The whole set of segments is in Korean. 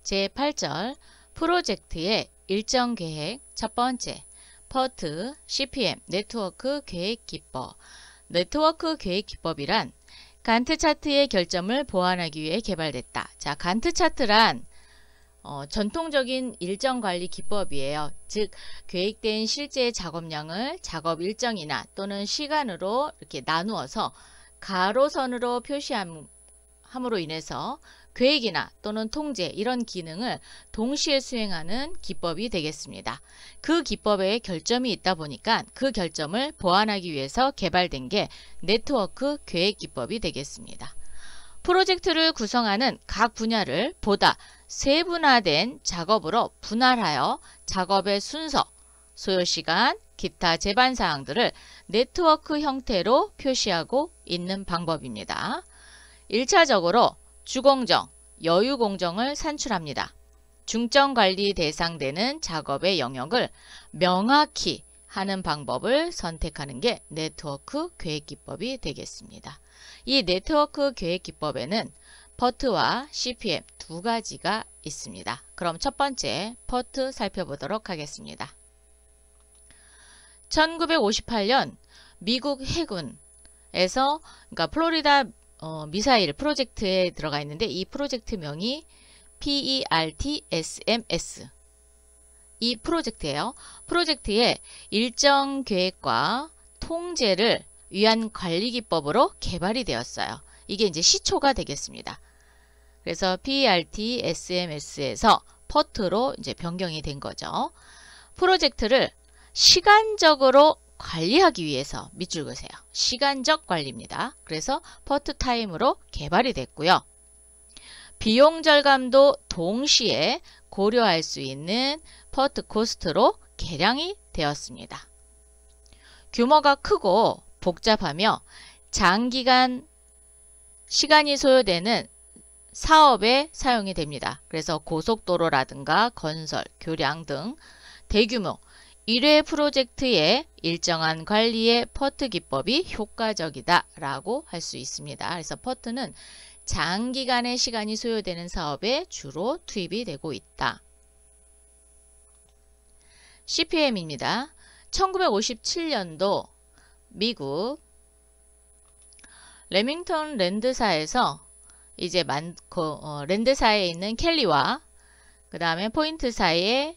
제8절 프로젝트의 일정 계획 첫 번째 PERT, CPM, 네트워크 계획 기법. 네트워크 계획 기법이란 간트 차트의 결점을 보완하기 위해 개발됐다. 자, 간트 차트란 전통적인 일정 관리 기법이에요. 즉, 계획된 실제 작업량을 작업 일정이나 또는 시간으로 이렇게 나누어서 가로선으로 표시함으로 인해서 계획이나 또는 통제 이런 기능을 동시에 수행하는 기법이 되겠습니다. 그 기법에 결점이 있다 보니까 그 결점을 보완하기 위해서 개발된 게 네트워크 계획 기법이 되겠습니다. 프로젝트를 구성하는 각 분야를 보다 세분화된 작업으로 분할하여 작업의 순서, 소요시간, 기타 제반사항들을 네트워크 형태로 표시하고 있는 방법입니다. 1차적으로 주공정, 여유공정을 산출합니다. 중점관리 대상되는 작업의 영역을 명확히 하는 방법을 선택하는 게 네트워크 계획기법이 되겠습니다. 이 네트워크 계획기법에는 PERT와 CPM 두 가지가 있습니다. 그럼 첫 번째 PERT 살펴보도록 하겠습니다. 1958년 미국 해군에서 그러니까 플로리다 미사일 프로젝트에 들어가 있는데 이 프로젝트명이 PERT-SMS 이 프로젝트예요. 프로젝트의 일정 계획과 통제를 위한 관리기법으로 개발이 되었어요. 이게 이제 시초가 되겠습니다. 그래서 PERT-SMS에서 PERT로 이제 변경이 된 거죠. 프로젝트를 시간적으로 관리하기 위해서 밑줄 그으세요. 시간적 관리입니다. 그래서 PERT 타임으로 개발이 됐고요. 비용 절감도 동시에 고려할 수 있는 PERT 코스트로 개량이 되었습니다. 규모가 크고 복잡하며 장기간 시간이 소요되는 사업에 사용이 됩니다. 그래서 고속도로라든가 건설, 교량 등 대규모 1회 프로젝트의 일정한 관리에 PERT 기법이 효과적이다 라고 할 수 있습니다. 그래서 PERT는 장기간의 시간이 소요되는 사업에 주로 투입이 되고 있다. CPM입니다. 1957년도 미국 레밍턴 랜드사에서 이제 랜드사에 있는 켈리와 그 다음에 포인트사의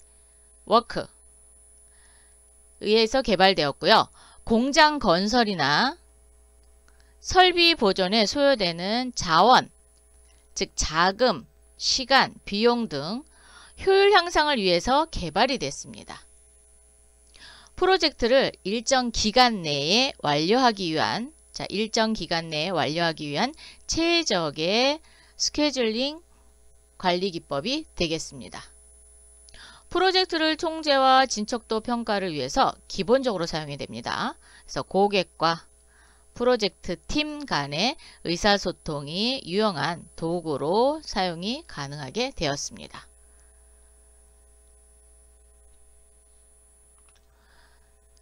워크 의해서 개발되었고요. 공장 건설이나 설비 보존에 소요되는 자원, 즉 자금, 시간, 비용 등 효율 향상을 위해서 개발이 됐습니다. 프로젝트를 일정 기간 내에 완료하기 위한 최적의 스케줄링 관리 기법이 되겠습니다. 프로젝트를 통제와 진척도 평가를 위해서 기본적으로 사용이 됩니다. 그래서 고객과 프로젝트 팀 간의 의사소통이 유용한 도구로 사용이 가능하게 되었습니다.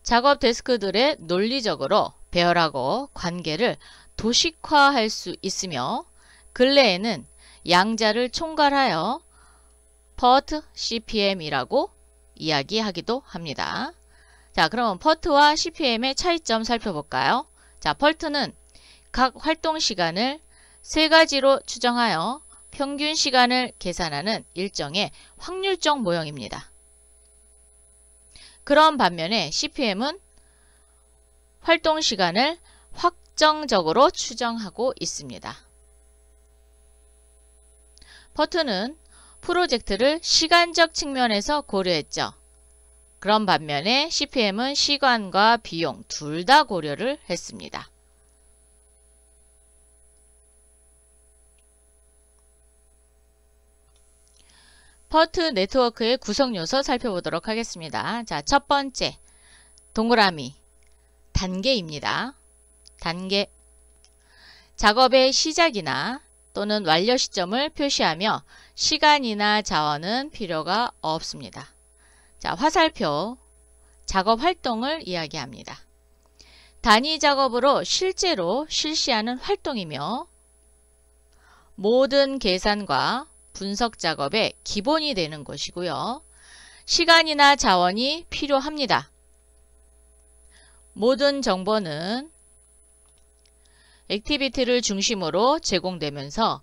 작업 데스크들의 논리적으로 배열하고 관계를 도식화할 수 있으며 근래에는 양자를 총괄하여 PERT, CPM이라고 이야기하기도 합니다. 자, 그럼 PERT와 CPM의 차이점 살펴볼까요? 자, PERT는 각 활동 시간을 세 가지로 추정하여 평균 시간을 계산하는 일정의 확률적 모형입니다. 그런 반면에 CPM은 활동 시간을 확정적으로 추정하고 있습니다. PERT는 프로젝트를 시간적 측면에서 고려했죠. 그런 반면에 CPM은 시간과 비용 둘 다 고려를 했습니다. PERT 네트워크의 구성 요소 살펴보도록 하겠습니다. 자, 첫 번째 동그라미 단계입니다. 단계 작업의 시작이나 또는 완료 시점을 표시하며 시간이나 자원은 필요가 없습니다. 자, 화살표 작업 활동을 이야기합니다. 단위 작업으로 실제로 실시하는 활동이며 모든 계산과 분석 작업의 기본이 되는 것이고요. 시간이나 자원이 필요합니다. 모든 정보는 액티비티를 중심으로 제공되면서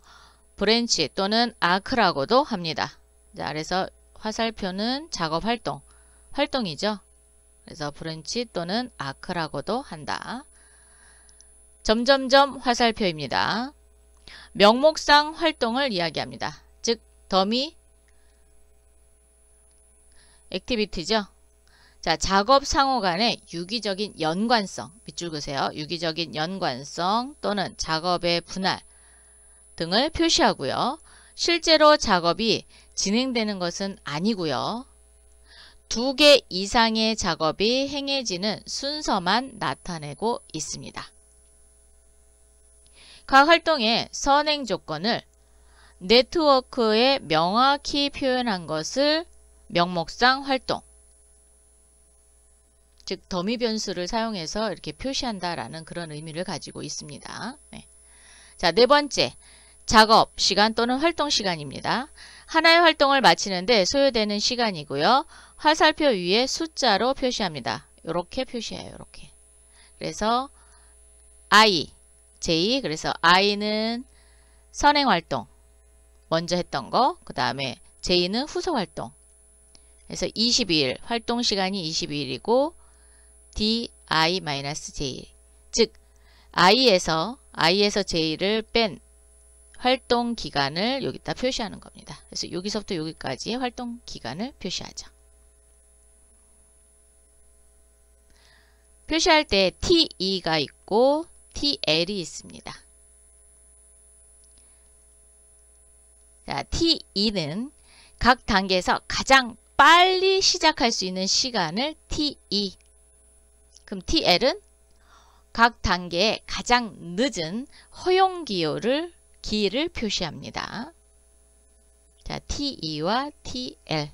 브랜치 또는 아크라고도 합니다. 자, 그래서 화살표는 작업 활동이죠. 그래서 브랜치 또는 아크라고도 한다. 점점점 화살표입니다. 명목상 활동을 이야기합니다. 즉 더미 액티비티죠. 자, 작업 상호 간의 유기적인 연관성, 밑줄 그으세요. 유기적인 연관성 또는 작업의 분할 등을 표시하고요. 실제로 작업이 진행되는 것은 아니고요. 2개 이상의 작업이 행해지는 순서만 나타내고 있습니다. 각 활동의 선행 조건을 네트워크에 명확히 표현한 것을 명목상 활동, 즉 더미 변수를 사용해서 이렇게 표시한다라는 그런 의미를 가지고 있습니다. 네. 자, 네 번째, 작업 시간 또는 활동 시간입니다. 하나의 활동을 마치는데 소요되는 시간이고요. 화살표 위에 숫자로 표시합니다. 이렇게 표시해요. 이렇게. 그래서 I, J, 그래서 I는 선행 활동, 먼저 했던 거, 그 다음에 J는 후속 활동. 그래서 22일, 활동 시간이 22일이고 DI-J, 즉 I에서 J를 뺀 활동 기간을 여기다 표시하는 겁니다. 그래서 여기서부터 여기까지의 활동 기간을 표시하죠. 표시할 때 TE가 있고 TL이 있습니다. 자, TE는 각 단계에서 가장 빨리 시작할 수 있는 시간을 TE. 그럼 TL은 각 단계의 가장 늦은 허용 기일을 표시합니다. 자, TE와 TL.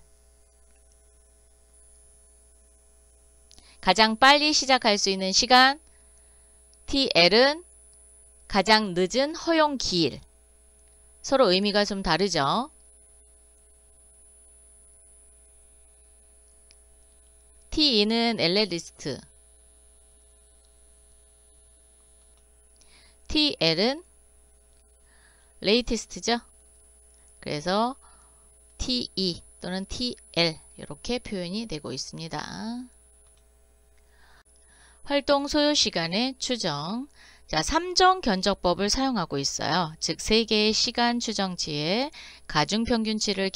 가장 빨리 시작할 수 있는 시간, TL은 가장 늦은 허용 기일. 서로 의미가 좀 다르죠. TE는 엘레리스트, TL은 레이티스트죠. 그래서 TE 또는 TL 이렇게 표현이 되고 있습니다. 활동 소요 시간의 추정. 자, 3정 견적법을 사용하고 있어요. 즉 3개의 시간 추정치의 가중평균치를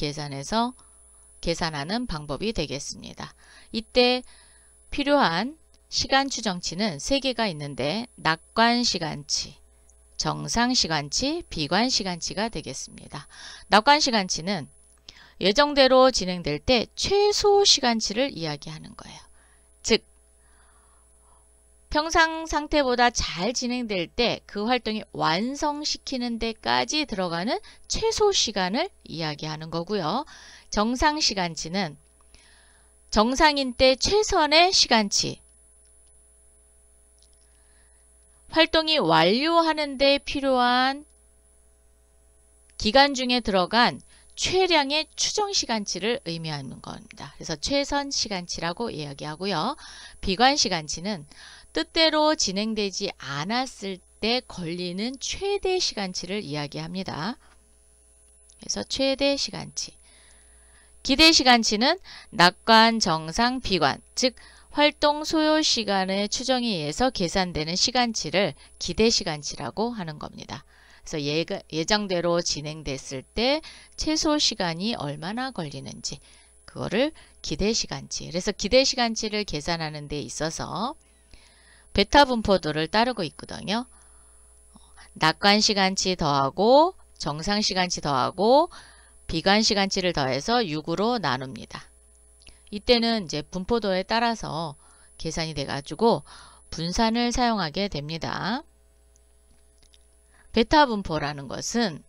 계산하는 방법이 되겠습니다. 이때 필요한 시간 추정치는 3개가 있는데 낙관시간치, 정상시간치, 비관시간치가 되겠습니다. 낙관시간치는 예정대로 진행될 때 최소 시간치를 이야기하는 거예요. 즉 평상 상태보다 잘 진행될 때 그 활동이 완성시키는 데까지 들어가는 최소 시간을 이야기하는 거고요. 정상시간치는 정상인 때 최선의 시간치, 활동이 완료하는 데 필요한 기간 중에 들어간 최량의 추정 시간치를 의미하는 겁니다. 그래서 최선 시간치라고 이야기하고요. 비관 시간치는 뜻대로 진행되지 않았을 때 걸리는 최대 시간치를 이야기합니다. 그래서 최대 시간치. 기대 시간치는 낙관, 정상, 비관, 즉 활동 소요 시간의 추정에 의해서 계산되는 시간치를 기대 시간치라고 하는 겁니다. 그래서 예정대로 진행됐을 때 최소 시간이 얼마나 걸리는지 그거를 기대 시간치. 그래서 기대 시간치를 계산하는 데 있어서 베타 분포도를 따르고 있거든요. 낙관 시간치 더하고 정상 시간치 더하고 비관 시간치를 더해서 6으로 나눕니다. 이때는 이제 분포도에 따라서 계산이 돼가지고 분산을 사용하게 됩니다. 베타 분포라는 것은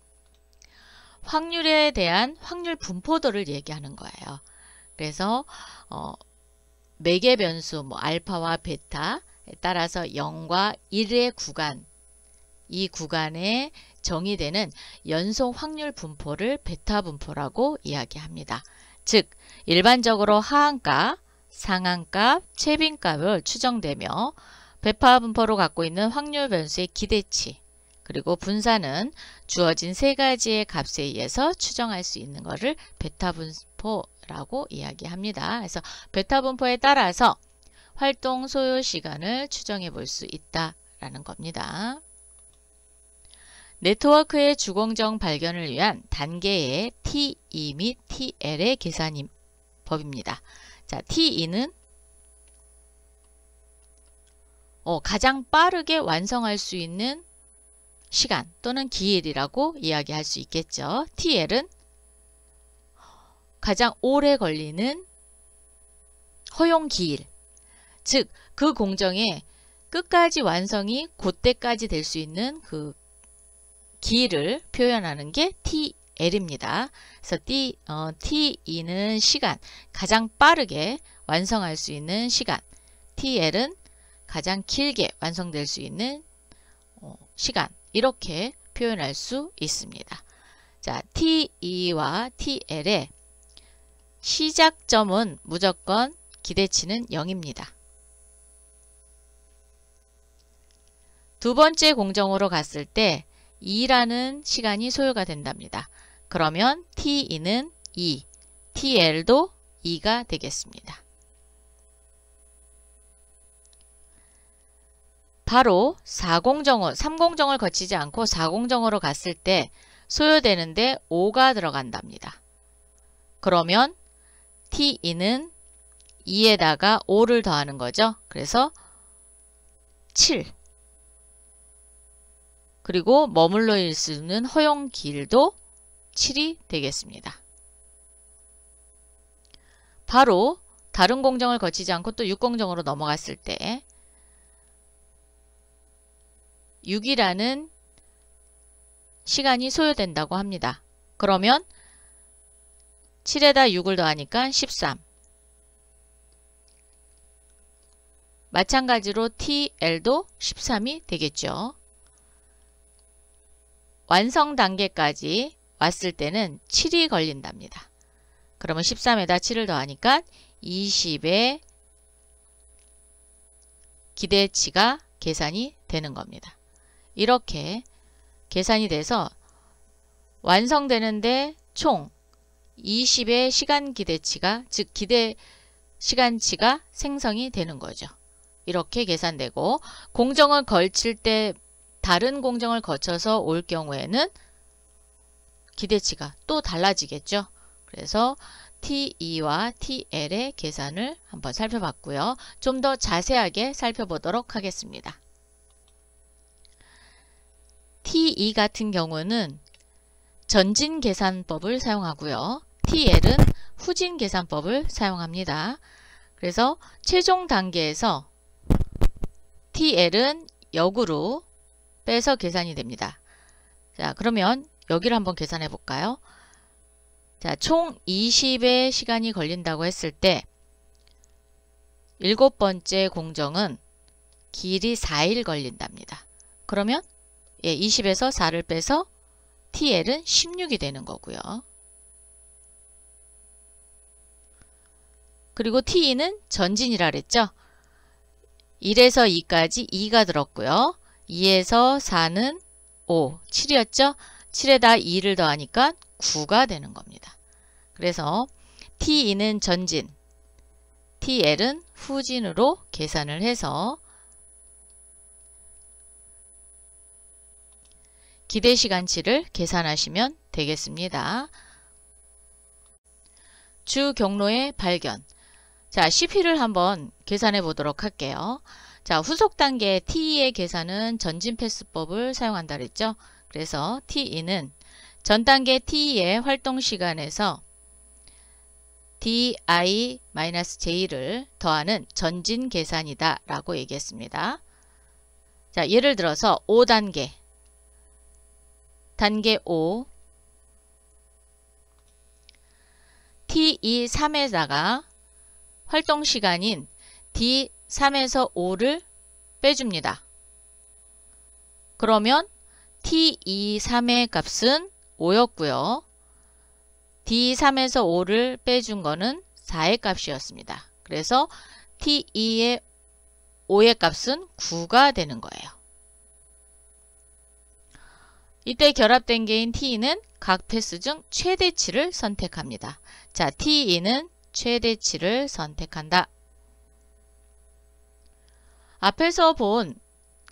확률에 대한 확률 분포도를 얘기하는 거예요. 그래서 매개 변수 알파와 베타에 따라서 0과 1의 구간이 이 구간에 정의되는 연속 확률 분포를 베타 분포라고 이야기합니다. 즉 일반적으로 하한값, 상한값, 최빈값을 추정되며 베타 분포로 갖고 있는 확률 변수의 기대치 그리고 분산은 주어진 세 가지의 값에 의해서 추정할 수 있는 것을 베타 분포라고 이야기합니다. 그래서 베타 분포에 따라서 활동 소요 시간을 추정해 볼 수 있다라는 겁니다. 네트워크의 주공정 발견을 위한 단계의 T2 및 TL의 계산 법입니다. 자, T2는 가장 빠르게 완성할 수 있는 시간 또는 기일이라고 이야기할 수 있겠죠. TL은 가장 오래 걸리는 허용 기일, 즉 그 공정의 끝까지 완성이 그때까지 될 수 있는 그 기일을 표현하는 게 TL입니다. 그래서 T2는 시간, 가장 빠르게 완성할 수 있는 시간, TL은 가장 길게 완성될 수 있는 시간, 이렇게 표현할 수 있습니다. 자, T2와 TL의 시작점은 무조건 기대치는 0입니다. 두 번째 공정으로 갔을 때 2라는 시간이 소요가 된답니다. 그러면 T2는 2, TL도 2가 되겠습니다. 바로 4공정으로, 3공정을 거치지 않고 4공정으로 갔을 때 소요되는데 5가 들어간답니다. 그러면 T2는 2에다가 5를 더하는 거죠. 그래서 7. 그리고 머물러 있을 수 있는 허용 길도 7이 되겠습니다. 바로 다른 공정을 거치지 않고 또 6공정으로 넘어갔을 때 6이라는 시간이 소요된다고 합니다. 그러면 7에다 6을 더하니까 13. 마찬가지로 TL도 13이 되겠죠. 완성 단계까지 왔을 때는 7이 걸린답니다. 그러면 13에다 7을 더하니까 20의 기대치가 계산이 되는 겁니다. 이렇게 계산이 돼서 완성되는데 총 20의 시간 기대치가, 즉 기대 시간치가 생성이 되는 거죠. 이렇게 계산되고 공정을 걸칠 때 다른 공정을 거쳐서 올 경우에는 기대치가 또 달라지겠죠. 그래서 T2와 TL의 계산을 한번 살펴봤고요. 좀 더 자세하게 살펴보도록 하겠습니다. T2 같은 경우는 전진 계산법을 사용하고요. TL은 후진 계산법을 사용합니다. 그래서 최종 단계에서 TL은 역으로 빼서 계산이 됩니다. 자, 그러면 여기를 한번 계산해 볼까요? 자, 총 20의 시간이 걸린다고 했을 때 7번째 공정은 길이 4일 걸린답니다. 그러면 20에서 4를 빼서 TL은 16이 되는 거고요. 그리고 T2는 전진이라 그랬죠. 1에서 2까지 2가 들었고요. 2에서 4는 5, 7이었죠. 7에다 2를 더하니까 9가 되는 겁니다. 그래서 T2는 전진, TL은 후진으로 계산을 해서 기대시간치를 계산하시면 되겠습니다. 주 경로의 발견. 자, CP를 한번 계산해 보도록 할게요. 자, 후속 단계 T2의 계산은 전진 패스법을 사용한다 그랬죠. 그래서 T2는 전 단계 T2의 활동 시간에서 DI-J를 더하는 전진 계산이다 라고 얘기했습니다. 자, 예를 들어서 5단계, 단계 5, T2 3에다가 활동 시간인 D3에서 5를 빼줍니다. 그러면 T23의 값은 5였고요. D3에서 5를 빼준 거는 4의 값이었습니다. 그래서 T2의 5의 값은 9가 되는 거예요. 이때 결합된 개인 T는 각 패스 중 최대치를 선택합니다. 자, T2는 최대치를 선택한다. 앞에서 본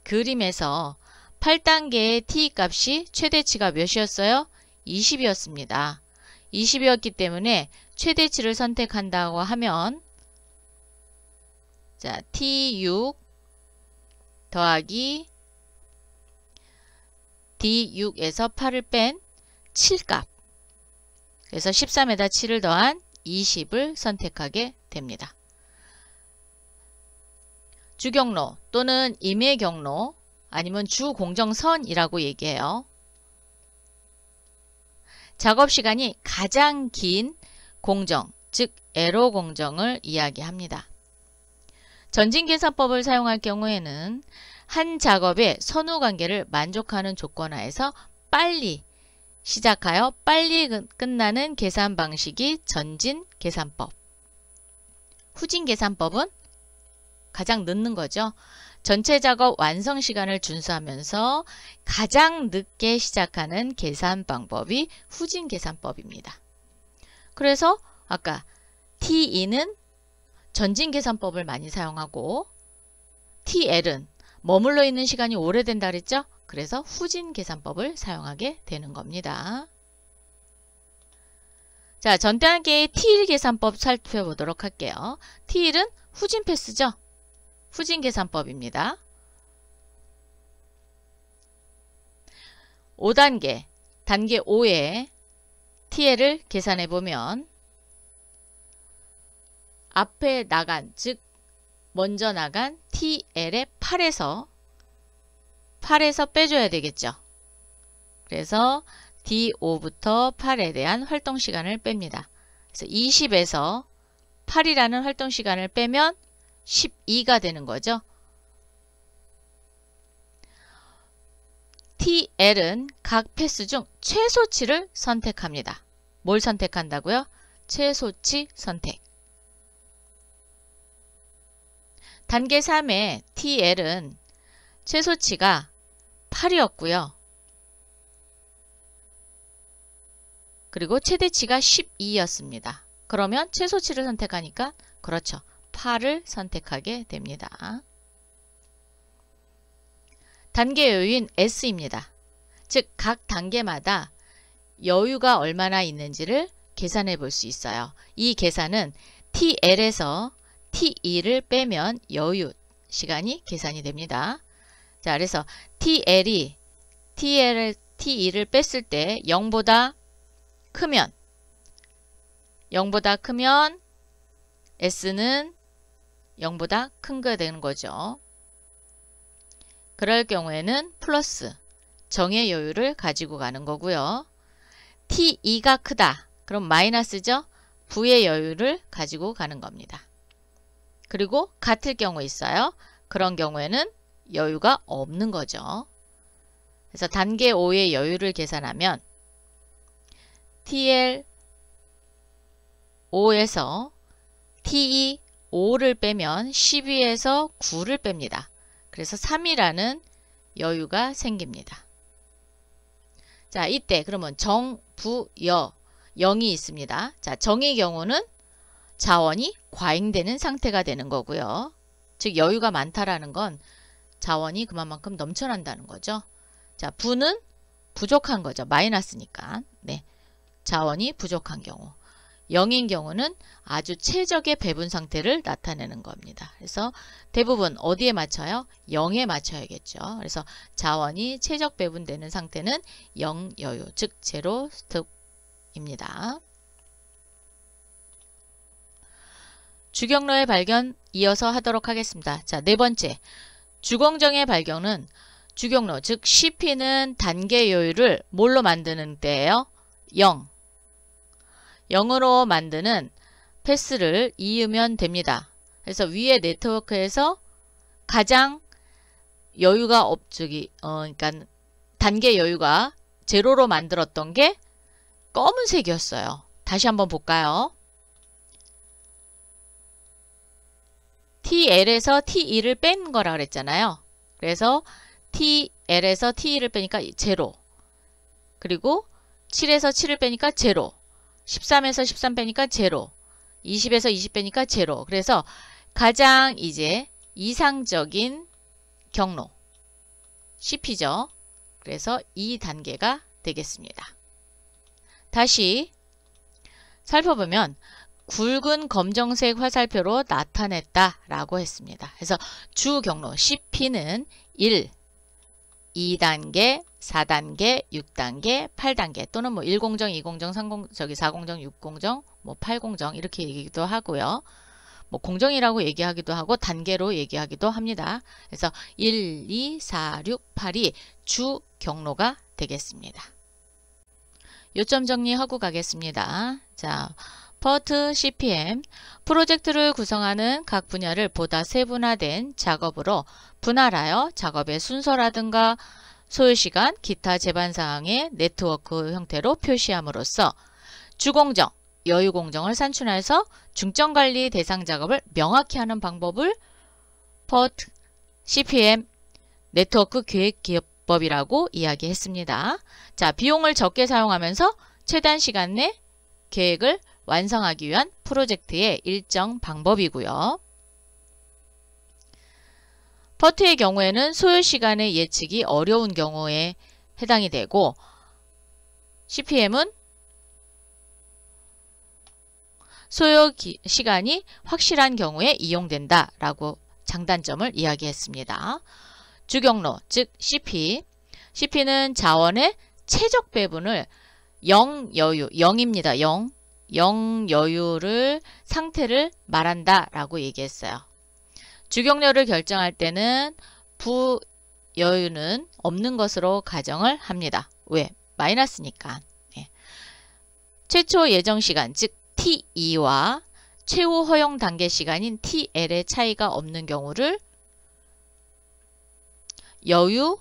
그림에서 8단계의 T 값이 최대치가 몇이었어요? 20이었습니다. 20이었기 때문에 최대치를 선택한다고 하면 자, T6 더하기 D6에서 8을 뺀 7값. 그래서 13에다 7을 더한 20을 선택하게 됩니다. 주경로 또는 임의 경로 아니면 주공정선이라고 얘기해요. 작업시간이 가장 긴 공정, 즉 에러 공정을 이야기합니다. 전진계산법을 사용할 경우에는 한 작업의 선후관계를 만족하는 조건하에서 빨리 시작하여 빨리 끝나는 계산 방식이 전진계산법. 후진계산법은 가장 늦는 거죠. 전체 작업 완성 시간을 준수하면서 가장 늦게 시작하는 계산 방법이 후진계산법입니다. 그래서 아까 T2는 전진계산법을 많이 사용하고 TL은 머물러 있는 시간이 오래된다 그랬죠? 그래서 후진계산법을 사용하게 되는 겁니다. 자, 전단계의 T1 계산법 살펴보도록 할게요. T1은 후진 패스죠? 후진 계산법입니다. 5단계, 단계 5에 TL을 계산해 보면 앞에 나간, 즉 먼저 나간 TL의 8에서 빼줘야 되겠죠. 그래서 D5부터 8에 대한 활동시간을 뺍니다. 그래서 20에서 8이라는 활동시간을 빼면 12가 되는 거죠. TL은 각 패스 중 최소치를 선택합니다. 뭘 선택한다고요? 최소치 선택. 단계 3의 TL은 최소치가 8이었고요. 그리고 최대치가 12였습니다. 그러면 최소치를 선택하니까 그렇죠. 8을 선택하게 됩니다. 단계 여유인 S입니다. 즉 각 단계마다 여유가 얼마나 있는지를 계산해 볼 수 있어요. 이 계산은 TL에서 T2를 빼면 여유 시간이 계산이 됩니다. 자, 그래서 TL이 T2를 뺐을 때 0보다 크면 S는 0보다 큰 거 되는 거죠. 그럴 경우에는 플러스 정의 여유를 가지고 가는 거고요. T2가 크다. 그럼 마이너스죠. 부의 여유를 가지고 가는 겁니다. 그리고 같을 경우 있어요. 그런 경우에는 여유가 없는 거죠. 그래서 단계 5의 여유를 계산하면 TL 5에서 TE 5를 빼면 12에서 9를 뺍니다. 그래서 3이라는 여유가 생깁니다. 자, 이때 그러면 정, 부, 여, 영이 있습니다. 자, 정의 경우는 자원이 과잉되는 상태가 되는 거고요. 즉 여유가 많다라는 건 자원이 그만큼 넘쳐난다는 거죠. 자, 부는 부족한 거죠. 마이너스니까. 네, 자원이 부족한 경우. 0인 경우는 아주 최적의 배분 상태를 나타내는 겁니다. 그래서 대부분 어디에 맞춰요? 0에 맞춰야겠죠. 그래서 자원이 최적 배분되는 상태는 0 여유, 즉 제로 스톱입니다. 주경로의 발견 이어서 하도록 하겠습니다. 자, 네 번째. 주공정의 발견은 주경로, 즉 CP는 단계 여유를 뭘로 만드는 때예요? 0. 0으로 만드는 패스를 이으면 됩니다. 그래서 위에 네트워크에서 가장 여유가 그러니까 단계 여유가 제로로 만들었던 게 검은색이었어요. 다시 한번 볼까요? TL에서 T2를 뺀 거라 그랬잖아요. 그래서 TL에서 T2를 빼니까 제로. 그리고 7에서 7을 빼니까 제로. 13에서 13 빼니까 제로. 20에서 20 빼니까 제로. 그래서 가장 이제 이상적인 경로 CP죠. 그래서 이 단계가 되겠습니다. 다시 살펴보면 굵은 검정색 화살표로 나타냈다라고 했습니다. 그래서 주 경로 CP는 1, 2단계, 4단계, 6단계, 8단계 또는 뭐 1공정, 2공정, 4공정, 6공정, 뭐 8공정 이렇게 얘기도 하고요. 뭐 공정이라고 얘기하기도 하고 단계로 얘기하기도 합니다. 그래서 1, 2, 4, 6, 8이 주 경로가 되겠습니다. 요점 정리하고 가겠습니다. 자, PERT CPM, 프로젝트를 구성하는 각 분야를 보다 세분화된 작업으로 분할하여 작업의 순서라든가 소요시간, 기타 제반사항의 네트워크 형태로 표시함으로써 주공정, 여유공정을 산출해서 중점관리 대상 작업을 명확히 하는 방법을 PERT CPM 네트워크 계획기법이라고 이야기했습니다. 자, 비용을 적게 사용하면서 최단 시간 내 계획을 완성하기 위한 프로젝트의 일정 방법이고요. PERT의 경우에는 소요시간의 예측이 어려운 경우에 해당이 되고 CPM은 소요시간이 확실한 경우에 이용된다 라고 장단점을 이야기했습니다. 주경로, 즉 CP. CP는 자원의 최적 배분을 0 여유, 0입니다. 0 여유를 상태를 말한다 라고 얘기했어요. 주경로를 결정할 때는 부여유는 없는 것으로 가정을 합니다. 왜? 마이너스니까. 네. 최초 예정 시간, 즉 T2와 최후 허용 단계 시간인 TL의 차이가 없는 경우를 여유,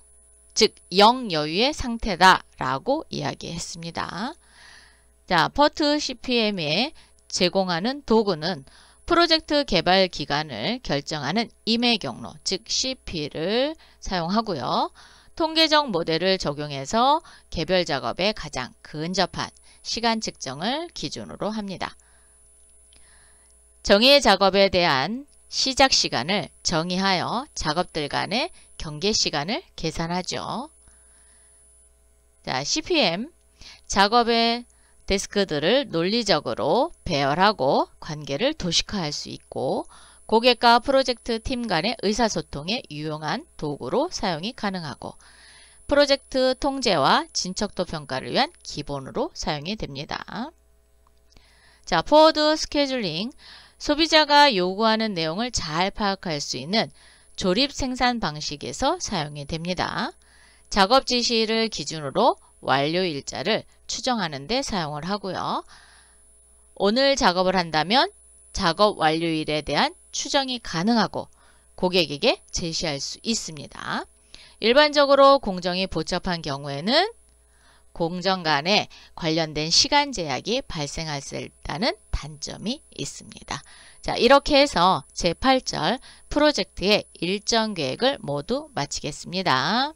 즉 0 여유의 상태다 라고 이야기했습니다. 자, PERT CPM에 제공하는 도구는 프로젝트 개발 기간을 결정하는 임의 경로, 즉 CP를 사용하고요. 통계적 모델을 적용해서 개별 작업에 가장 근접한 시간 측정을 기준으로 합니다. 정의의 작업에 대한 시작 시간을 정의하여 작업들 간의 경계 시간을 계산하죠. 자, CPM, 작업의 데스크들을 논리적으로 배열하고 관계를 도식화할 수 있고 고객과 프로젝트 팀 간의 의사소통에 유용한 도구로 사용이 가능하고 프로젝트 통제와 진척도 평가를 위한 기본으로 사용이 됩니다. 자, 포워드 스케줄링, 소비자가 요구하는 내용을 잘 파악할 수 있는 조립 생산 방식에서 사용이 됩니다. 작업 지시를 기준으로 완료 일자를 추정하는 데 사용을 하고요. 오늘 작업을 한다면 작업 완료일에 대한 추정이 가능하고 고객에게 제시할 수 있습니다. 일반적으로 공정이 복잡한 경우에는 공정 간에 관련된 시간 제약이 발생할 수 있다는 단점이 있습니다. 자, 이렇게 해서 제8절 프로젝트의 일정 계획을 모두 마치겠습니다.